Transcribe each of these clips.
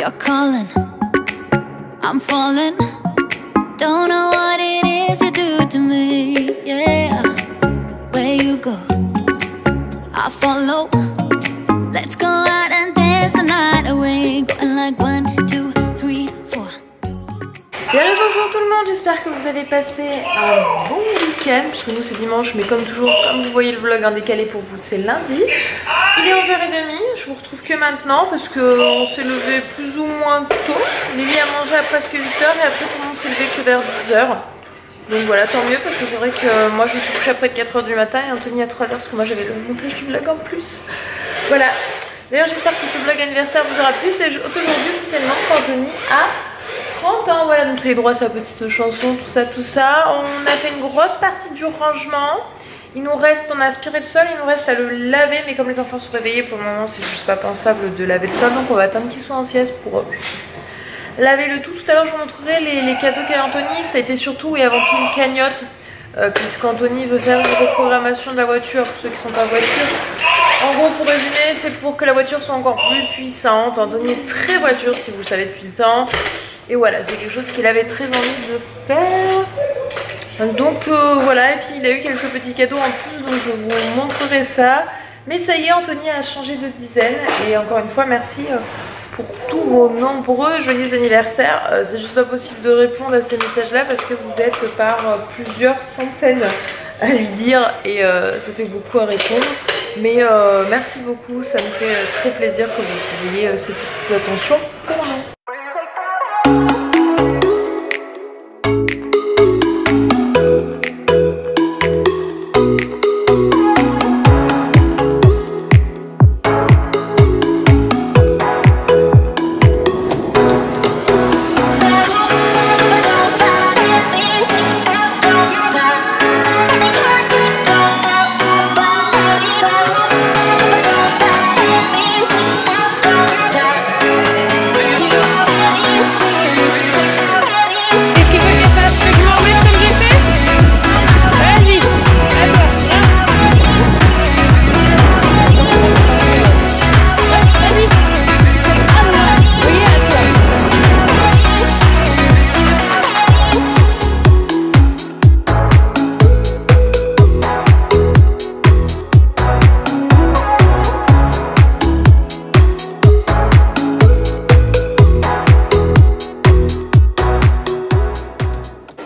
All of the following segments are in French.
You're calling, I'm falling. Don't know what it is you do to me, yeah. Where you go, I follow. Let's go out and dance the night away. Going like 1, 2, 3, 4. Bien le bonjour tout le monde, j'espère que vous avez passé un bon week-end, puisque nous c'est dimanche, mais comme toujours, comme vous voyez le vlog en décalé pour vous c'est lundi. Il est 11h30, je vous retrouve que maintenant parce qu'on s'est levé plus ou moins tôt. Lily a mangé à presque 8h et après tout le monde s'est levé que vers 10h. Donc voilà, tant mieux parce que c'est vrai que moi je me suis couchée après 4h du matin et Anthony à 3h parce que moi j'avais le montage du vlog en plus. Voilà, d'ailleurs j'espère que ce vlog anniversaire vous aura plu. C'est aujourd'hui officiellement qu'Anthony a 30 ans, voilà, donc les droits à sa petite chanson, tout ça. On a fait une grosse partie du rangement. Il nous reste, on a aspiré le sol, il nous reste à le laver, mais comme les enfants sont réveillés, pour le moment c'est juste pas pensable de laver le sol, donc on va attendre qu'ils soient en sieste pour laver le tout. Tout à l'heure je vous montrerai les cadeaux qu'a Anthony. Ça a été surtout et avant tout une cagnotte, puisqu'Anthony veut faire une reprogrammation de la voiture pour ceux qui sont pas en voiture. En gros, pour résumer, c'est pour que la voiture soit encore plus puissante. Anthony est très voiture, si vous le savez depuis le temps. Et voilà, c'est quelque chose qu'il avait très envie de faire. Donc voilà, et puis il a eu quelques petits cadeaux en plus, donc je vous montrerai ça. Mais ça y est, Anthony a changé de dizaine. Et encore une fois, merci pour tous vos nombreux joyeux anniversaires. C'est juste pas possible de répondre à ces messages-là parce que vous êtes par plusieurs centaines à lui dire. Et ça fait beaucoup à répondre. Mais merci beaucoup, ça nous fait très plaisir que vous ayez ces petites attentions pour nous.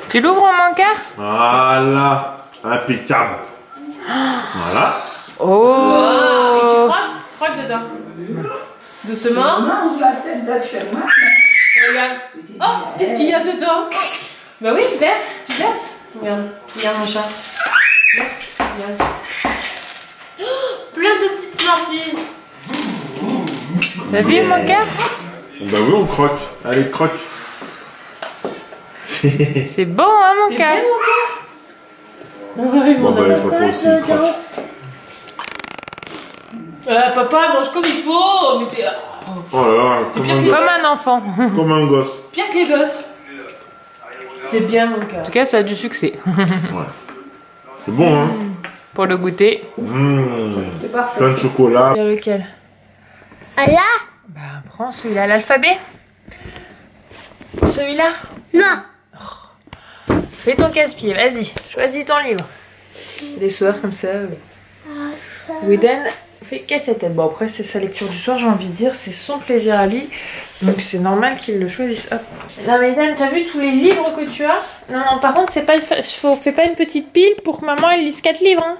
Tu l'ouvres en manca? Voilà, impeccable. Voilà. Oh, et tu croques dedans. Doucement. Mange la tête d'Hachem. Regarde. Oh, qu'est-ce qu'il y a dedans? Bah oui, tu baisses. Regarde mon chat. Regarde. Oh, plein de petites smarties. t'as vu le manca? Bah oui, on croque. Allez, croque. C'est bon, hein, C'est manca? bien mon cœur. Bon, bah les papas aussi, ils croquent. Papa, mange comme il faut. Mais t'es... Oh là là, Comme un enfant. comme un gosse. Pire que les gosses. C'est bien mon cœur. En tout cas, ça a du succès. Ouais. C'est bon, hein? Pour le goûter. C'est parfait. Plein de chocolat. Il y a lequel? Ah là? Bah, prends celui-là, l'alphabet. Celui-là? Non. Fais ton casse-pied, vas-y. Choisis ton livre. Des soirs comme ça. Whedon fait qu'à sa tête. Bon, après, c'est sa lecture du soir, j'ai envie de dire. C'est son plaisir à lui. Donc, c'est normal qu'il le choisisse. Hop. Non, mais Dan, t'as vu tous les livres que tu as? Non, par contre, c'est pas fais pas une petite pile pour que maman elle lise 4 livres. Hein.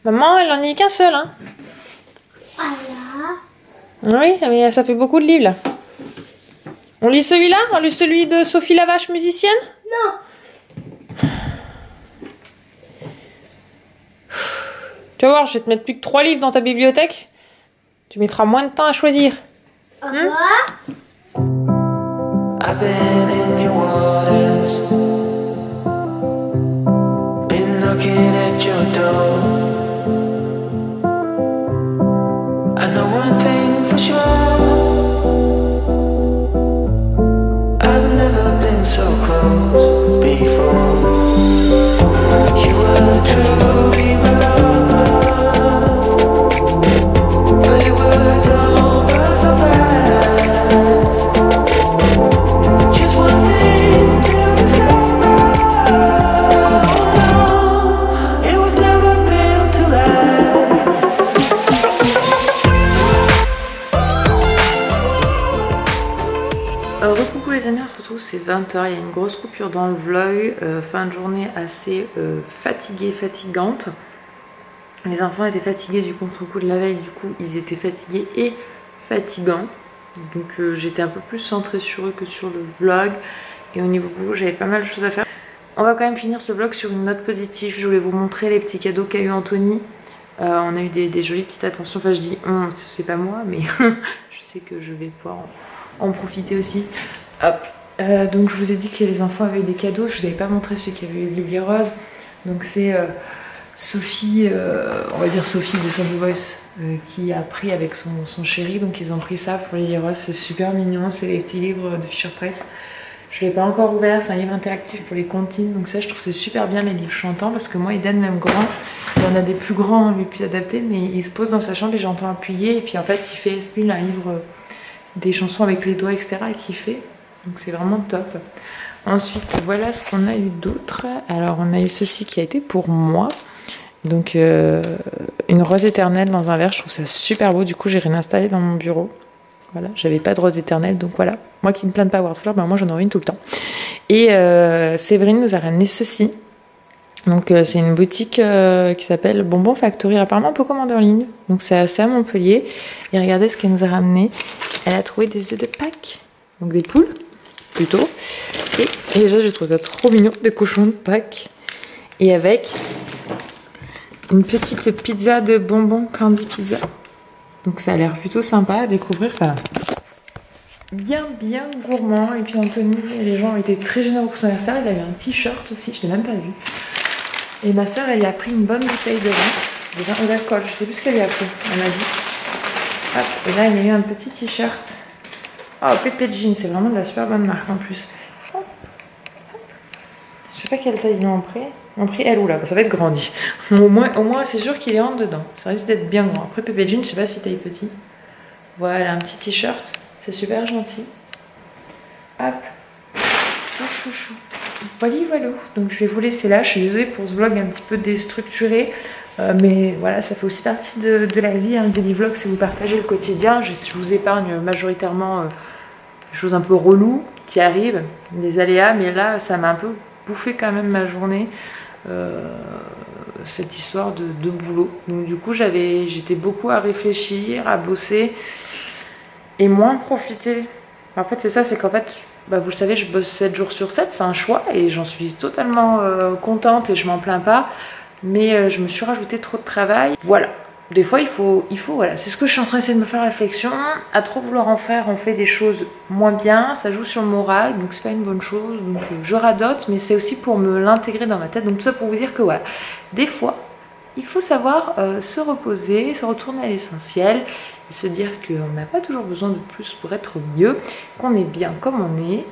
Maman, elle en lit qu'un seul. Hein. Oui, mais ça fait beaucoup de livres là. On lit celui-là? On lit celui de Sophie Lavache, musicienne? Non. Tu vas voir, je vais te mettre plus que 3 livres dans ta bibliothèque. Tu mettras moins de temps à choisir. I've been in your waters, been knocking at your door. I know one thing for sure, I've never been so close before. You were truly my love, but it was over so fast. 20h, il y a une grosse coupure dans le vlog, fin de journée assez fatigante. Les enfants étaient fatigués du contre-coup de la veille, du coup ils étaient fatigués et fatigants. Donc j'étais un peu plus centrée sur eux que sur le vlog. Et au niveau boulot, j'avais pas mal de choses à faire. On va quand même finir ce vlog sur une note positive. Je voulais vous montrer les petits cadeaux qu'a eu Anthony. On a eu des jolies petites attentions. Enfin je dis c'est pas moi, mais je sais que je vais pouvoir en profiter aussi. Hop. Donc je vous ai dit que les enfants avaient eu des cadeaux. Je vous avais pas montré celui qui avait eu Lily Rose. Donc c'est Sophie, on va dire Sophie de Son Voice, qui a pris avec son chéri. Donc ils ont pris ça pour Lily Rose. C'est super mignon. C'est les petits livres de Fisher Price. Je ne l'ai pas encore ouvert, c'est un livre interactif pour les comptines, donc ça je trouve c'est super bien les livres chantants, parce que moi Eden même grand, il y en a des plus grands, lui plus adaptés, mais il se pose dans sa chambre et j'entends appuyer, et puis en fait il fait un livre des chansons avec les doigts etc. et qu'il fait, donc c'est vraiment top. Ensuite voilà ce qu'on a eu d'autre. Alors on a eu ceci qui a été pour moi, donc une rose éternelle dans un verre, je trouve ça super beau, du coup j'ai rien installé dans mon bureau. Voilà, j'avais pas de rose éternelle, donc voilà. Moi qui me plains de pas avoir de fleurs, ben moi j'en aurai une tout le temps. Et Séverine nous a ramené ceci. Donc c'est une boutique qui s'appelle Bonbon Factory. Alors, apparemment on peut commander en ligne. Donc c'est à Montpellier. Et regardez ce qu'elle nous a ramené. Elle a trouvé des œufs de Pâques. Donc des poules, plutôt. Et déjà je trouve ça trop mignon, des cochons de Pâques. Et avec une petite pizza de bonbons Candy Pizza. Donc ça a l'air plutôt sympa à découvrir, enfin bien gourmand. Et puis Anthony et les gens ont été très généreux pour son anniversaire. Il a eu un t-shirt aussi, je l'ai même pas vu. Et ma soeur elle lui a pris une bonne bouteille de vin d'alcool, je sais plus ce qu'elle lui a pris, elle m'a dit. Hop, et là il y a eu un petit t-shirt. Oh Pepe Jean, c'est vraiment de la super bonne marque en plus. Je sais pas quelle taille ils m'ont pris. Ils m'ont pris elle ou là, ça va être grandi. Au moins c'est sûr qu'il est en dedans. Ça risque d'être bien grand. Après Pepe Jean, je sais pas si taille petit. Voilà, un petit t-shirt. C'est super gentil. Hop. Tout chouchou. Voilà. Donc je vais vous laisser là. Je suis désolée pour ce vlog un petit peu déstructuré. Mais voilà, ça fait aussi partie de la vie. Un daily vlog, c'est vous partager le quotidien. Je vous épargne majoritairement des choses un peu reloues qui arrivent, des aléas. Mais là, ça m'a un peu bouffé quand même ma journée. Cette histoire de boulot. Donc du coup j'étais beaucoup à réfléchir, à bosser et moins profiter. En fait c'est ça, c'est qu'en fait vous le savez, je bosse 7 jours sur 7, c'est un choix et j'en suis totalement contente et je m'en plains pas, mais je me suis rajouté trop de travail. Voilà, des fois il faut voilà, c'est ce que je suis en train d'essayer de me faire réflexion. À trop vouloir en faire, on fait des choses moins bien, ça joue sur le moral, donc c'est pas une bonne chose. Donc je radote, mais c'est aussi pour me l'intégrer dans ma tête. Donc tout ça pour vous dire que voilà, des fois il faut savoir se reposer, se retourner à l'essentiel et se dire qu'on n'a pas toujours besoin de plus pour être mieux, qu'on est bien comme on est.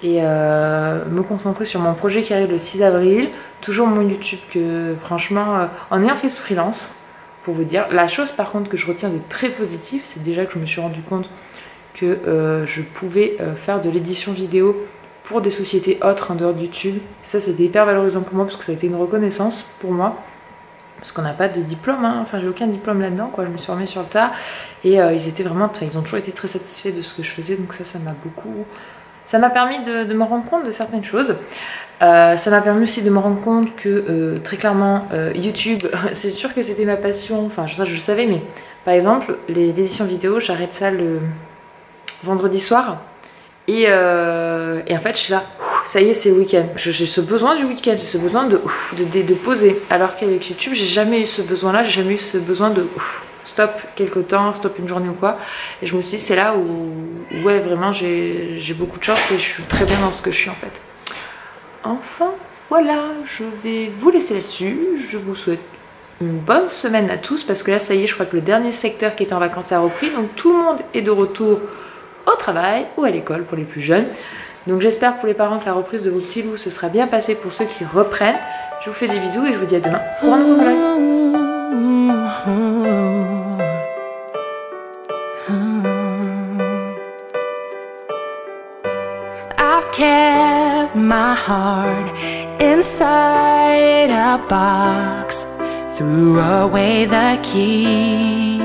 Et me concentrer sur mon projet qui arrive le 6 avril, toujours mon YouTube que franchement, en ayant fait ce freelance, pour vous dire, la chose par contre que je retiens de très positif, c'est déjà que je me suis rendu compte que je pouvais faire de l'édition vidéo pour des sociétés autres en dehors de YouTube. Ça c'était hyper valorisant pour moi parce que ça a été une reconnaissance pour moi. Parce qu'on n'a pas de diplôme, hein. Enfin j'ai aucun diplôme là-dedans, quoi. Je me suis formée sur le tas et ils ont toujours été très satisfaits de ce que je faisais, donc ça m'a beaucoup... Ça m'a permis de me rendre compte de certaines choses. Ça m'a permis aussi de me rendre compte que très clairement YouTube, c'est sûr que c'était ma passion, enfin ça je le savais, mais par exemple l'édition vidéo, j'arrête ça le vendredi soir et en fait je suis là, ça y est c'est le week-end, j'ai ce besoin du week-end, j'ai ce besoin de poser, alors qu'avec YouTube j'ai jamais eu ce besoin là, j'ai jamais eu ce besoin de stop quelque temps, stop une journée ou quoi, et je me suis dit c'est là où ouais vraiment j'ai beaucoup de chance et je suis très bien dans ce que je suis en fait. Enfin voilà, je vais vous laisser là-dessus, je vous souhaite une bonne semaine à tous parce que là ça y est, je crois que le dernier secteur qui était en vacances a repris, donc tout le monde est de retour au travail ou à l'école pour les plus jeunes. Donc j'espère pour les parents que la reprise de vos petits loups se sera bien passée pour ceux qui reprennent. Je vous fais des bisous et je vous dis à demain pour un nouveau vlog. I've kept my heart inside a box, threw away the key.